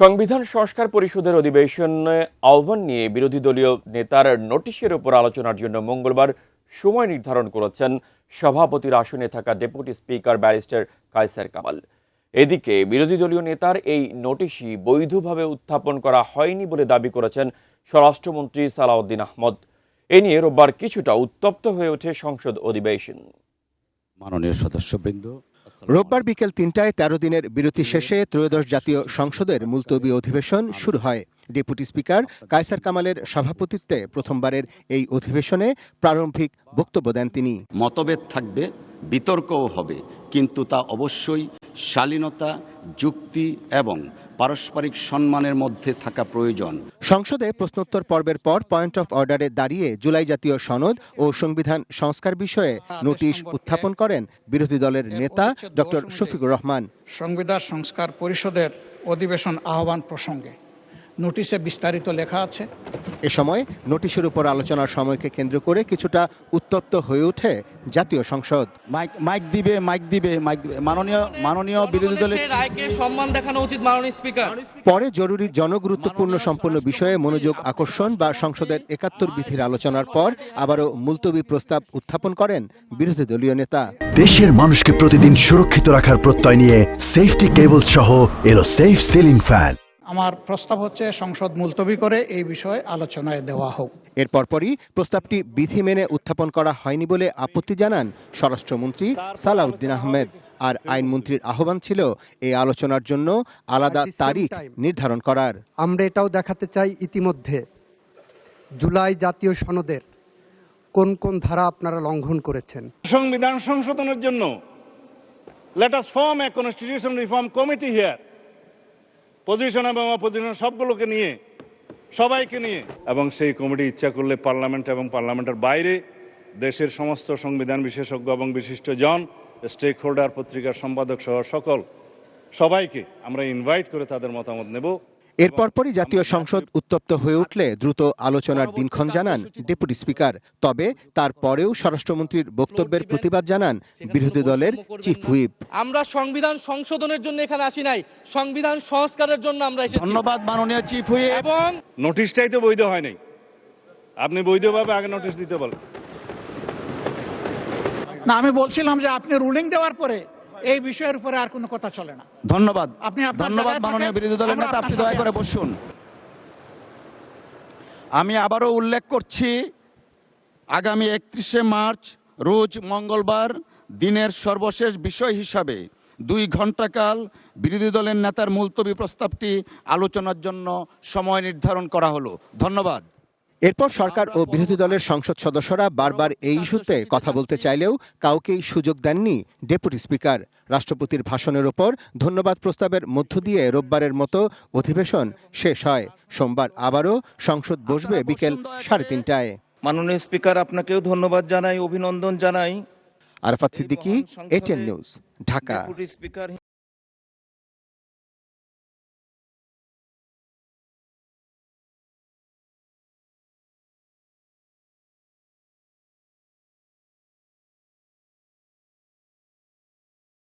সংবিধান সংস্কার পরিষদের অধিবেশনে আহ্বান নিয়ে বিরোধী দলীয় নেতার নোটিশের উপর আলোচনার জন্য মঙ্গলবার সময় নির্ধারণ করেছেন সভাপতির আসনে থাকা deputy speaker barrister Kaiser Kamal. এদিকে বিরোধী দলীয় নেতার এই নোটিশই বৈধভাবে উত্থাপন করা হয়নি বলে দাবি করেছেন স্বরাষ্ট্রমন্ত্রী সালাউদ্দিন আহমদ। এ নিয়ে রোববার কিছুটা উত্তপ্ত হয়ে ওঠে সংসদ অধিবেশন। মাননীয় সদস্যবৃন্দ, রোববার বিকেল ৩টায় ১৩ দিনের বিরতি শেষে ত্রয়োদশ জাতীয় সংসদের মুলতবি অধিবেশন শুরু হয়। ডেপুটি স্পিকার কায়সার কামালের সভাপতিত্বে প্রথমবারের এই অধিবেশনে প্রারম্ভিক বক্তব্য দেন তিনি। মতভেদ থাকবে, বিতর্কও হবে, কিন্তু তা অবশ্যই শালীনতা, যুক্তি এবং পারস্পরিক সম্মানের মধ্যে থাকা প্রয়োজন। সংসদে প্রশ্নোত্তর পর্বের পর পয়েন্ট অফ অর্ডারে দাঁড়িয়ে জুলাই জাতীয় সনদ ও সংবিধান সংস্কার বিষয়ে নোটিশ উত্থাপন করেন বিরোধী দলের নেতা ডক্টর শফিকুর রহমান। সংবিধান সংস্কার পরিষদের অধিবেশন আহ্বান প্রসঙ্গে নোটিশে বিস্তারিত লেখা আছে। এ সময় নোটিশের উপর আলোচনার সময়কে কেন্দ্র করে কিছুটা উত্তপ্ত হয়ে ওঠে জাতীয় সংসদ। মাইক দিবে মাননীয় বিরোধী দলের রায়কে সম্মান দেখানো উচিত মাননীয় স্পিকার। পরে জরুরি জনগুরুত্বপূর্ণ সম্পন্ন বিষয়ে মনোযোগ আকর্ষণ বা সংসদের ৭১ বিধির আলোচনার পর আবারও মুলতবি প্রস্তাব উত্থাপন করেন বিরোধী দলীয় নেতা। দেশের মানুষকে প্রতিদিন সুরক্ষিত রাখার প্রত্যয় নিয়ে সেফটি কেবল সহ এলো সেফ সিলিং ফ্যান। আমার প্রস্তাব হচ্ছে সংসদ মুলতবি করে এই বিষয়ে আলোচনায় দেওয়া হোক। এর পরপরই প্রস্তাবটি বিধি মেনে উত্থাপন করা হয়নি বলে আপত্তি জানান স্বরাষ্ট্রমন্ত্রী সালাউদ্দিন আহমেদ। আর আইনমন্ত্রীর আহ্বান ছিল এই আলোচনার জন্য আলাদা তারিখ নির্ধারণ করার। আমরা এটাও দেখাতে চাই ইতিমধ্যে জুলাই জাতীয় সনদের কোন কোন ধারা আপনারা লঙ্ঘন করেছেন। সংবিধান সংশোধনের জন্য let us form a constitution reform committee here. Position এবং অপোজিশন সবগুলোকে নিয়ে, সবাইকে নিয়ে, এবং সেই কমিটি ইচ্ছা করলে পার্লামেন্ট এবং পার্লামেন্টের বাইরে দেশের সমস্ত সংবিধান বিশেষজ্ঞ এবং বিশিষ্টজন, স্টেক হোল্ডার, পত্রিকার সম্পাদক সহ সবাইকে আমরা ইনভাইট করে তাদের মতামত নেব। এর পরপরই জাতীয় সংসদ উত্তপ্ত হয়ে উঠলে দ্রুত আলোচনার দিনক্ষণ জানান ডেপুটি স্পিকার। তবে তারপরেও স্বরাষ্ট্রমন্ত্রীর বক্তব্যের প্রতিবাদ জানান বিরোধী দলের চিফ হুইপ। আমরা সংবিধান সংশোধনের জন্য এখানে আসি নাই, সংবিধান সংস্কারের জন্য আমরা এসেছি। ধন্যবাদ মাননীয় চিফ হুইপ। এবং নোটিশটাই তো বৈধ হয় নাই, আপনি বৈধভাবে আগে নোটিশ দিতে বলেন না, আমি বলছিলাম যে আপনি রুলিং দেওয়ার পরে এই বিষয়ের উপরে আর কোনো কথা চলে না। ধন্যবাদ ধন্যবাদ মাননীয় বিরোধী দলের নেতা, আপনি দয়া করে বসুন। আমি আবারও উল্লেখ করছি, আগামী ৩১শে মার্চ রোজ মঙ্গলবার দিনের সর্বশেষ বিষয় হিসাবে ২ ঘণ্টাকাল বিরোধী দলের নেতার মুলতবি প্রস্তাবটি আলোচনার জন্য সময় নির্ধারণ করা হলো। ধন্যবাদ। এরপর সরকার ও বিরোধী দলের সংসদ সদস্যরা বারবার এই ইস্যুতে কথা বলতে চাইলেও কাউকেই সুযোগ দেননি ডেপুটি স্পিকার। রাষ্ট্রপতির ভাষণের ওপর ধন্যবাদ প্রস্তাবের মধ্য দিয়ে রোববারের মতো অধিবেশন শেষ হয়। সোমবার আবারও সংসদ বসবে বিকেল ৩:৩০টায়। মাননীয় স্পিকার, আপনাকেও ধন্যবাদ জানাই, অভিনন্দন জানাই। Arafat Siddiqui, ATN news, Dhaka.